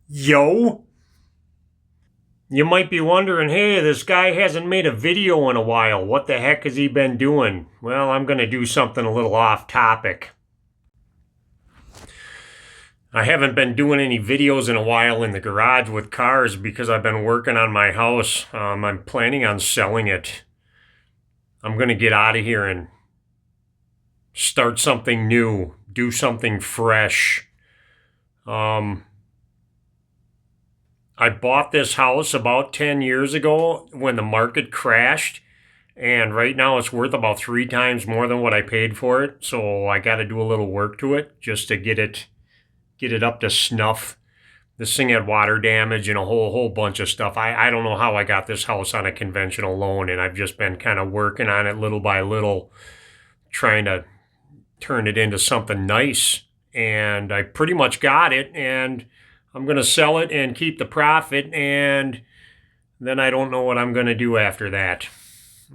Yo! You might be wondering, hey, this guy hasn't made a video in a while. What the heck has he been doing? Well, I'm going to do something a little off topic. I haven't been doing any videos in a while in the garage with cars because I've been working on my house. I'm planning on selling it. I'm going to get out of here and start something new, do something fresh. I bought this house about 10 years ago when the market crashed, and right now it's worth about 3 times more than what I paid for it. So I got to do a little work to it just to get it up to snuff. This thing had water damage and a whole bunch of stuff. I don't know how I got this house on a conventional loan, and I've just been kind of working on it little by little, trying to turn it into something nice. And I pretty much got it, and I'm going to sell it and keep the profit, and then I don't know what I'm going to do after that.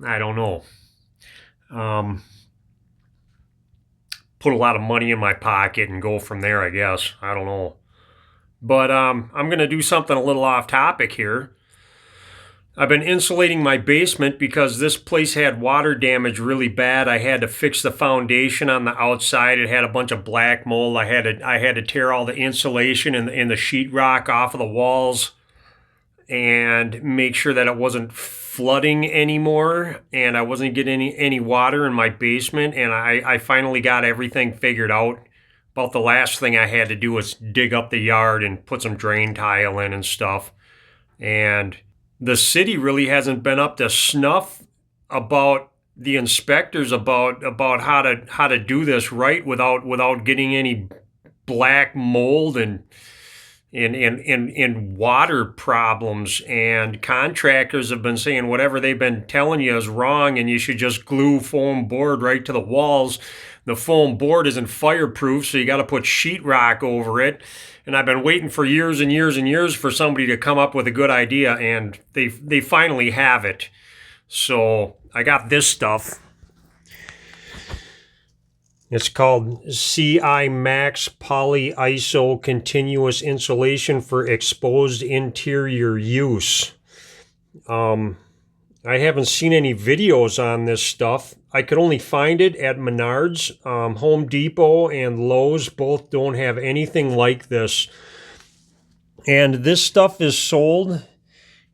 I don't know. Put a lot of money in my pocket and go from there, I guess. I don't know. But I'm going to do something a little off topic here. I've been insulating my basement because this place had water damage really bad. I had to fix the foundation on the outside. It had a bunch of black mold. I had to tear all the insulation and the sheetrock off of the walls and make sure that it wasn't flooding anymore, and I wasn't getting any water in my basement. And I finally got everything figured out. About the last thing I had to do was dig up the yard and put some drain tile in and stuff. And the city really hasn't been up to snuff about the inspectors about how to do this right without getting any black mold and water problems. And contractors have been saying whatever they've been telling you is wrong, and you should just glue foam board right to the walls. The foam board isn't fireproof, so you got to put sheetrock over it. And I've been waiting for years and years and years for somebody to come up with a good idea, and they finally have it. So I got this stuff. It's called CSI Max Polyiso Continuous Insulation for Exposed Interior Use. I haven't seen any videos on this stuff. I could only find it at Menards. Home Depot and Lowe's both don't have anything like this. And this stuff is sold.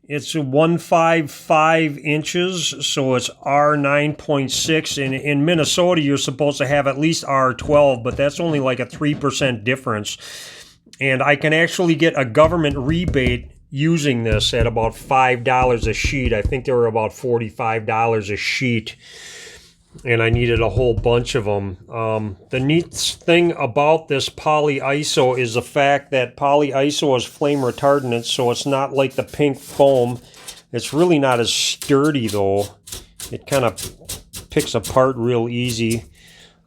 It's 155 inches, so it's R9.6. And in Minnesota, you're supposed to have at least R12, but that's only like a 3% difference. And I can actually get a government rebate using this at about $5 a sheet. I think they were about $45 a sheet, and I needed a whole bunch of them. The neat thing about this polyiso is the fact that polyiso is flame retardant, so it's not like the pink foam. It's really not as sturdy, though. It kind of picks apart real easy.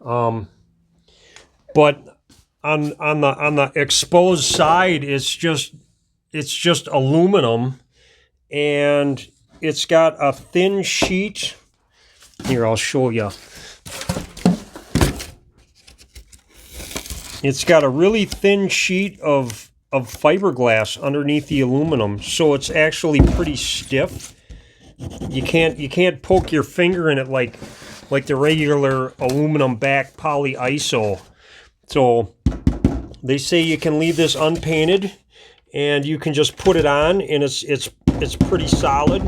But on the exposed side, it's just aluminum, and it's got a thin sheet. Here, I'll show you. It's got a really thin sheet of fiberglass underneath the aluminum, so it's actually pretty stiff. You can't poke your finger in it like the regular aluminum back polyiso. So they say you can leave this unpainted, and you can just put it on, and it's pretty solid,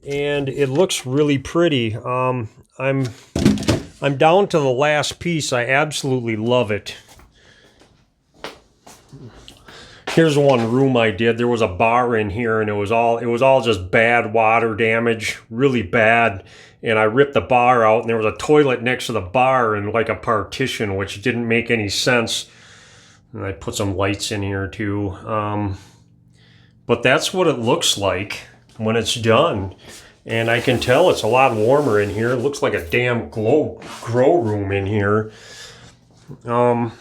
and it looks really pretty. I'm down to the last piece. I absolutely love it. Here's one room I did. There was a bar in here, and it was all just bad water damage, really bad. And I ripped the bar out, and there was a toilet next to the bar and like a partition, which didn't make any sense. And I put some lights in here too. But that's what it looks like when it's done. And I can tell it's a lot warmer in here. It looks like a damn grow room in here. I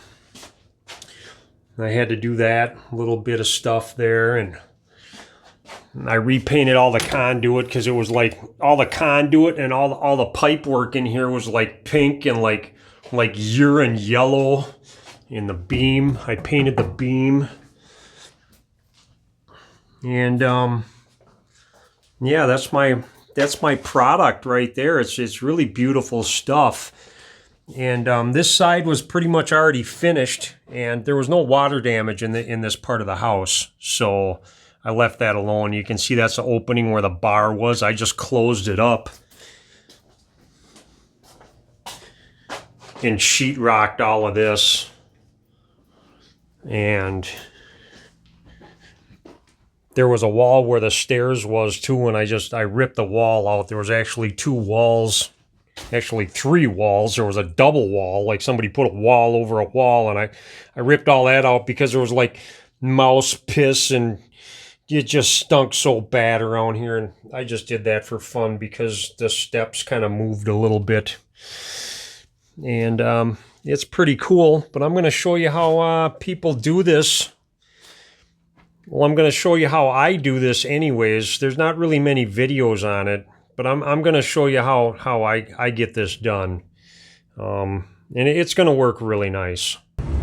had to do that, a little bit of stuff there, and I repainted all the conduit because it was like all the conduit and all the pipe work in here was like pink and like urine yellow in the beam. I painted the beam. And yeah, that's my product right there. It's really beautiful stuff. And this side was pretty much already finished, and there was no water damage in this part of the house, so I left that alone. You can see that's the opening where the bar was. I just closed it up and sheetrocked all of this. And there was a wall where the stairs was too, and I ripped the wall out. There was actually 2 walls. Actually 3 walls. There was a double wall, like somebody put a wall over a wall, and I ripped all that out because there was like mouse piss and it just stunk so bad around here, and I just did that for fun because the steps kind of moved a little bit. And it's pretty cool, but I'm going to show you how people do this. Well, I'm going to show you how I do this anyways. There's not really many videos on it, but I'm going to show you how I get this done. And it's going to work really nice.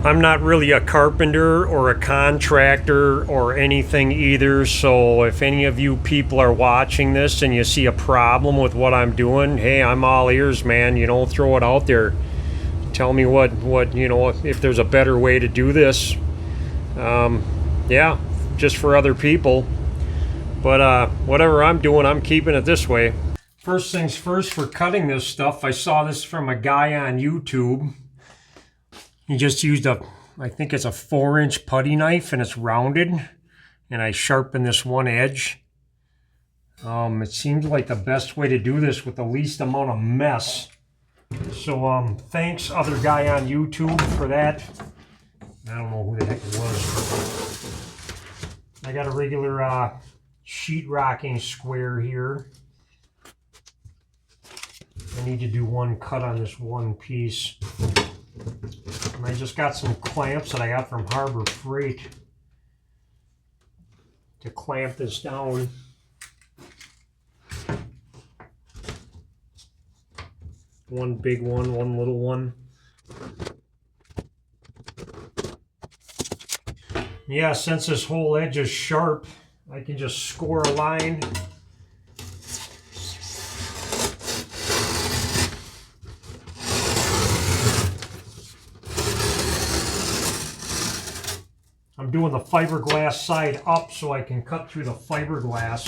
I'm not really a carpenter or a contractor or anything either, so if any of you people are watching this and you see a problem with what I'm doing, hey, I'm all ears, man. You know, throw it out there. Tell me what you know, if there's a better way to do this. Yeah, just for other people. But whatever I'm doing, I'm keeping it this way. First things first, for cutting this stuff, I saw this from a guy on YouTube. He just used I think it's a 4-inch putty knife, and it's rounded. And I sharpened this one edge. It seemed like the best way to do this with the least amount of mess. So thanks, other guy on YouTube, for that. I don't know who the heck it was. I got a regular sheetrocking square here. I need to do one cut on this one piece. And I just got some clamps that I got from Harbor Freight to clamp this down. One big one, one little one. Yeah, since this whole edge is sharp, I can just score a line. I'm doing the fiberglass side up so I can cut through the fiberglass.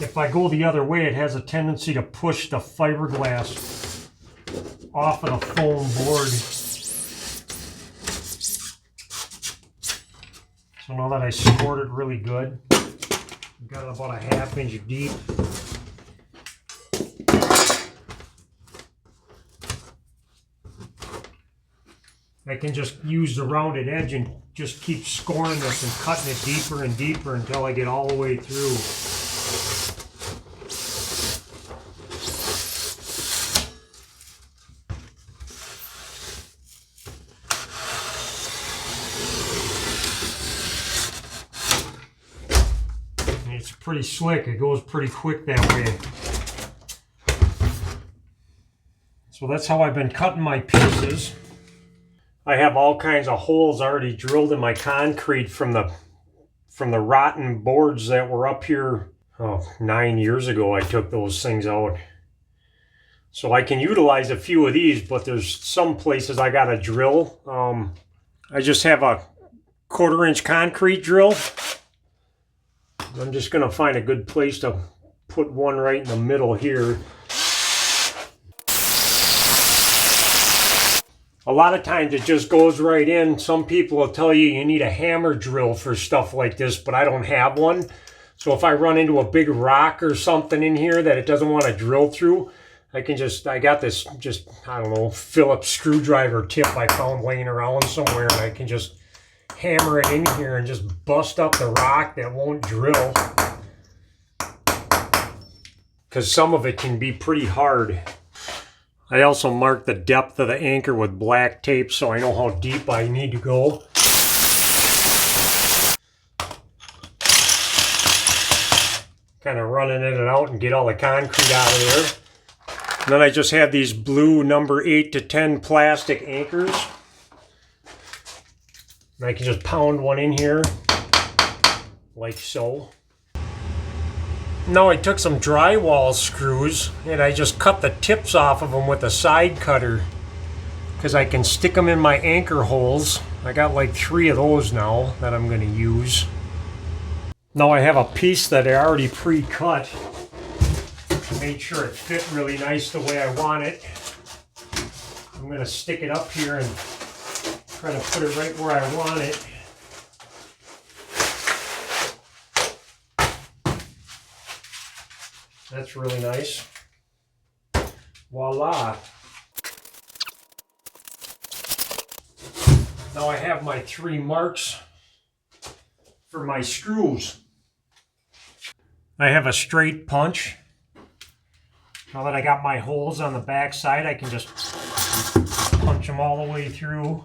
If I go the other way, it has a tendency to push the fiberglass off of the foam board. So now that I scored it really good, I've got it about a 1/2 inch deep. I can just use the rounded edge and just keep scoring this and cutting it deeper and deeper until I get all the way through. And it's pretty slick. It goes pretty quick that way. So that's how I've been cutting my pieces. I have all kinds of holes already drilled in my concrete from the rotten boards that were up here 9 years ago. I took those things out. So I can utilize a few of these, but there's some places I gotta drill. I just have a 1/4 inch concrete drill. I'm just gonna find a good place to put one right in the middle here. A lot of times it just goes right in. Some people will tell you need a hammer drill for stuff like this, but I don't have one. So if I run into a big rock or something in here that it doesn't want to drill through, I got this just, I don't know, Phillips screwdriver tip I found laying around somewhere, and I can just hammer it in here and just bust up the rock that won't drill. Because some of it can be pretty hard. I also marked the depth of the anchor with black tape so I know how deep I need to go. Kind of running it out and get all the concrete out of there. And then I just have these blue number 8 to 10 plastic anchors. And I can just pound one in here, like so. Now I took some drywall screws and I just cut the tips off of them with a side cutter because I can stick them in my anchor holes. I got like 3 of those now that I'm going to use. Now I have a piece that I already pre-cut. Made sure it fit really nice the way I want it. I'm going to stick it up here and try to put it right where I want it. That's really nice. Voila. Now I have my 3 marks for my screws. I have a straight punch. Now that I got my holes on the back side, I can just punch them all the way through.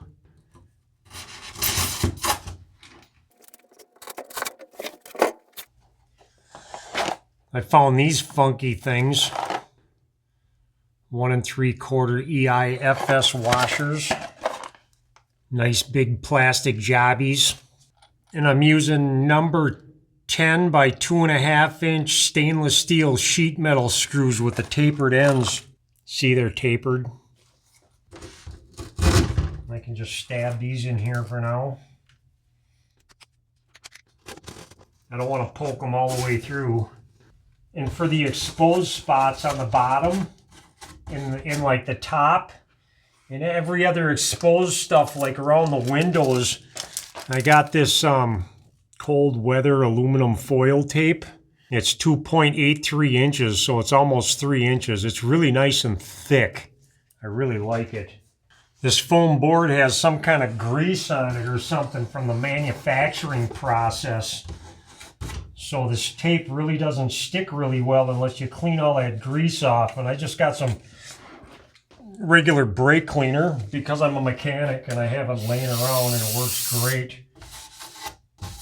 I found these funky things. 1 3/4 EIFS washers. Nice big plastic jobbies. And I'm using number 10 by 2.5 inch stainless steel sheet metal screws with the tapered ends. See, they're tapered. I can just stab these in here for now. I don't want to poke them all the way through. And for the exposed spots on the bottom, in like the top, and every other exposed stuff like around the windows, I got this cold weather aluminum foil tape. It's 2.83 inches, so it's almost 3 inches. It's really nice and thick. I really like it. This foam board has some kind of grease on it or something from the manufacturing process. So this tape really doesn't stick really well unless you clean all that grease off. And I just got some regular brake cleaner because I'm a mechanic and I have it laying around and it works great.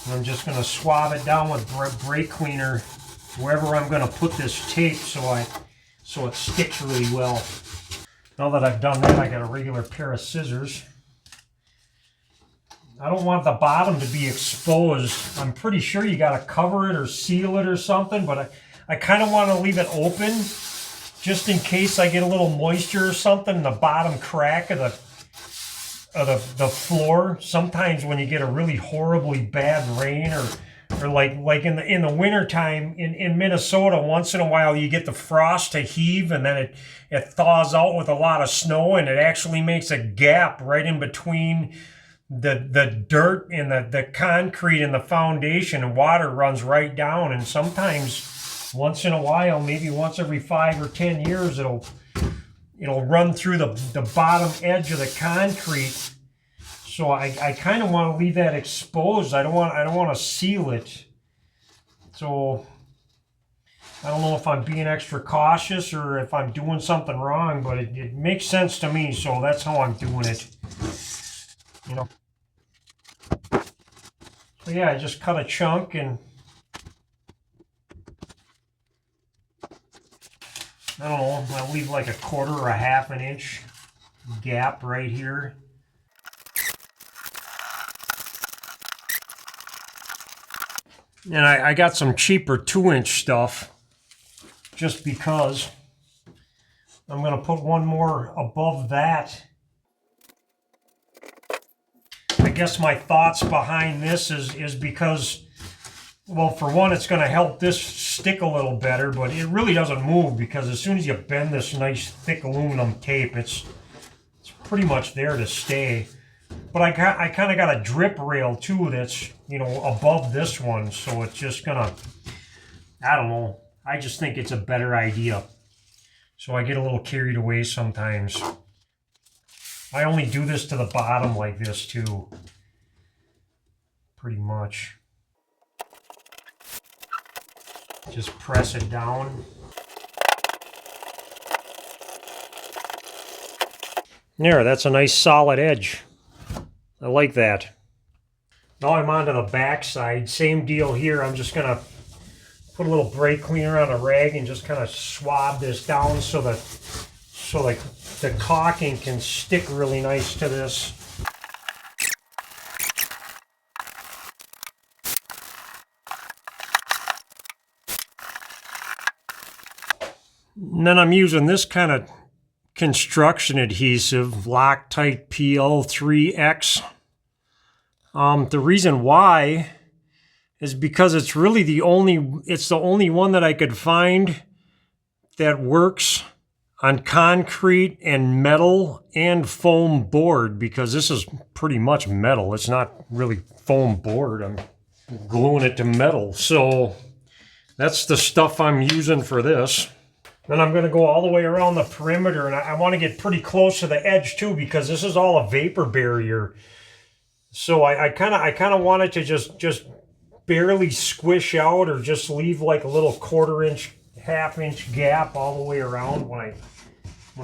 And I'm just going to swab it down with brake cleaner wherever I'm going to put this tape so it sticks really well. Now that I've done that, I got a regular pair of scissors. I don't want the bottom to be exposed. I'm pretty sure you got to cover it or seal it or something, but I kind of want to leave it open just in case I get a little moisture or something in the bottom crack of the floor. Sometimes when you get a really horribly bad rain or like in the winter time in Minnesota, once in a while you get the frost to heave and then it thaws out with a lot of snow and it actually makes a gap right in between the dirt and the concrete and the foundation, and water runs right down. And sometimes once in a while, maybe once every 5 or 10 years, it'll run through the bottom edge of the concrete. So I kind of want to leave that exposed. I don't want to seal it. So I don't know if I'm being extra cautious or if I'm doing something wrong, but it makes sense to me. So that's how I'm doing it. You know. So yeah, I just cut a chunk and I don't know, I'll leave like 1/4 or 1/2 inch gap right here. And I got some cheaper 2-inch stuff just because I'm going to put one more above that. I guess my thoughts behind this is because, well, for one, it's going to help this stick a little better, but it really doesn't move because as soon as you bend this nice thick aluminum tape, it's pretty much there to stay. But I kind of got a drip rail too that's, above this one, so it's just gonna, I don't know, I just think it's a better idea. So I get a little carried away sometimes. I only do this to the bottom like this too, pretty much. Just press it down. There, that's a nice solid edge. I like that. Now I'm on to the back side. Same deal here. I'm just gonna put a little brake cleaner on a rag and just kind of swab this down so the caulking can stick really nice to this. And then I'm using this kind of construction adhesive, Loctite PL3X. The reason why is because it's really the only one that I could find that works on concrete and metal and foam board, because this is pretty much metal. It's not really foam board. I'm gluing it to metal. So that's the stuff I'm using for this. Then I'm going to go all the way around the perimeter, and I want to get pretty close to the edge too, because this is all a vapor barrier. So I kind of want it to just barely squish out, or just leave like a little 1/4 inch, 1/2 inch gap all the way around when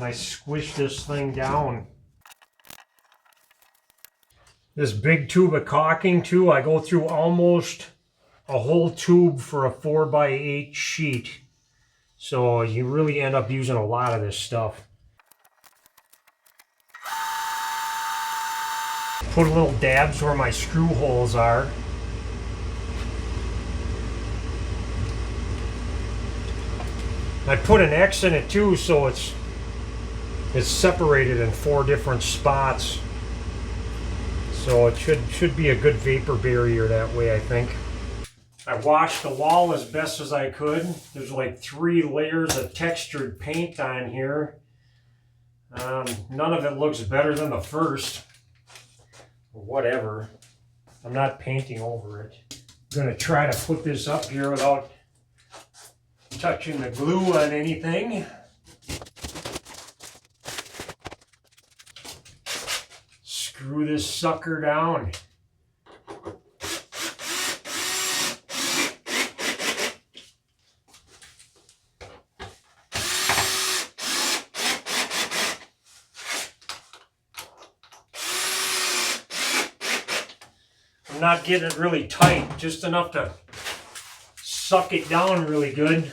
I squish this thing down. This big tube of caulking too, I go through almost a whole tube for a 4x8 sheet. So you really end up using a lot of this stuff. Put a little dabs where my screw holes are. I put an X in it too, so it's separated in 4 different spots. So it should be a good vapor barrier that way, I think. I washed the wall as best as I could. There's like 3 layers of textured paint on here. None of it looks better than the first. Whatever. I'm not painting over it. I'm going to try to put this up here without touching the glue on anything. Screw this sucker down. I'm not getting it really tight, just enough to suck it down really good.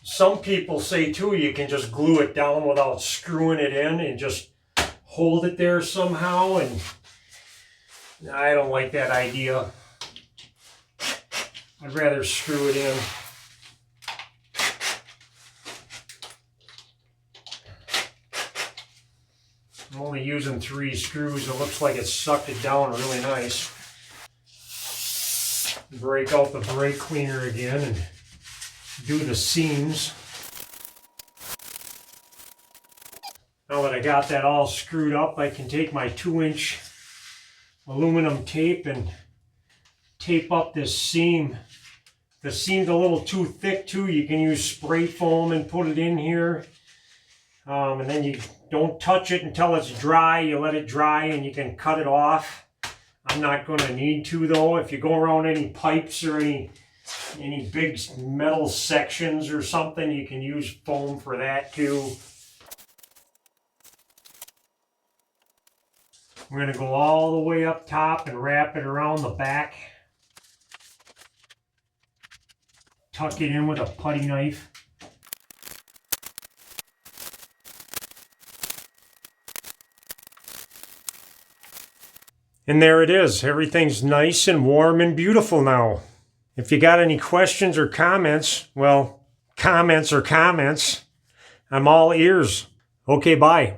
Some people say too, you can just glue it down without screwing it in and just hold it there somehow, and I don't like that idea. I'd rather screw it in. I'm only using 3 screws. It looks like it sucked it down really nice. Break out the brake cleaner again and do the seams. Now that I got that all screwed up, I can take my 2-inch aluminum tape and tape up this seam. The seam's a little too thick too. You can use spray foam and put it in here. And then you don't touch it until it's dry. You let it dry and you can cut it off. I'm not going to need to though. If you go around any pipes or any big metal sections or something, you can use foam for that too. We're going to go all the way up top and wrap it around the back. Tuck it in with a putty knife. And there it is. Everything's nice and warm and beautiful now. If you got any questions or comments, well, comments, I'm all ears. Okay, bye.